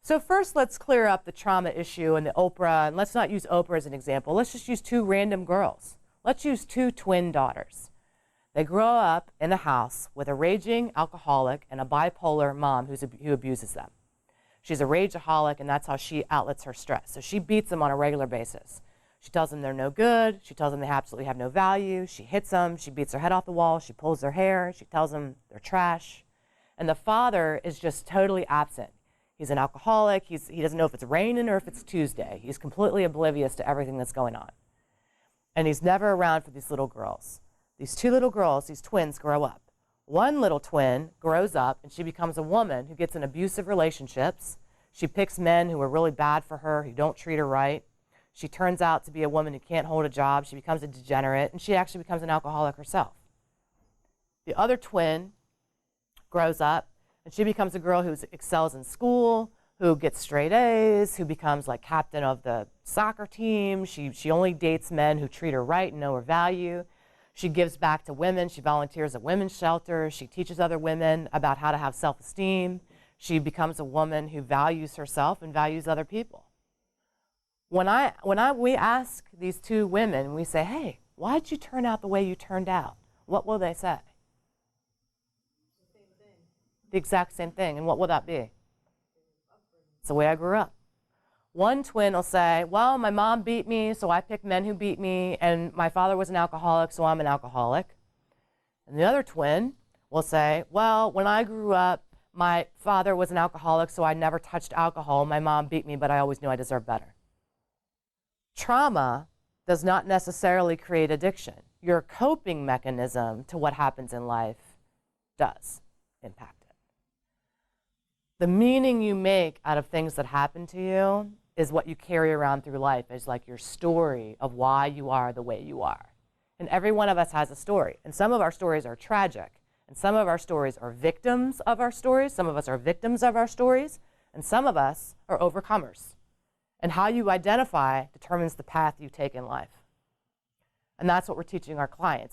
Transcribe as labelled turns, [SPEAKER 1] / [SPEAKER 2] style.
[SPEAKER 1] So first, let's clear up the trauma issue and the Oprah, and let's not use Oprah as an example. Let's just use two random girls. Let's use two twin daughters. They grow up in a house with a raging alcoholic and a bipolar mom who abuses them. She's a rageaholic, and that's how she outlets her stress. So she beats them on a regular basis. She tells them they're no good. She tells them they absolutely have no value. She hits them. She beats their head off the wall. She pulls their hair. She tells them they're trash. And the father is just totally absent. He's an alcoholic. He doesn't know if it's raining or if it's Tuesday. He's completely oblivious to everything that's going on. And he's never around for these little girls. These two little girls, these twins, grow up. One little twin grows up and she becomes a woman who gets in abusive relationships. She picks men who are really bad for her, who don't treat her right. She turns out to be a woman who can't hold a job. She becomes a degenerate, and she actually becomes an alcoholic herself. The other twin grows up, and she becomes a girl who excels in school, who gets straight A's, who becomes like captain of the soccer team. She only dates men who treat her right and know her value. She gives back to women. She volunteers at women's shelters. She teaches other women about how to have self-esteem. She becomes a woman who values herself and values other people. When we ask these two women, we say, hey, why'd you turn out the way you turned out? What will they say?
[SPEAKER 2] The same thing.
[SPEAKER 1] The exact same thing. And what will that be? It's the way I grew up. One twin will say, well, my mom beat me, so I picked men who beat me, and my father was an alcoholic, so I'm an alcoholic. And the other twin will say, well, when I grew up, my father was an alcoholic, so I never touched alcohol. My mom beat me, but I always knew I deserved better. Trauma does not necessarily create addiction. Your coping mechanism to what happens in life does impact it. The meaning you make out of things that happen to you is what you carry around through life, is like your story of why you are the way you are. And every one of us has a story. And some of our stories are tragic. And some of our stories are victims of our stories. Some of us are victims of our stories. And some of us are overcomers. And how you identify determines the path you take in life. And that's what we're teaching our clients.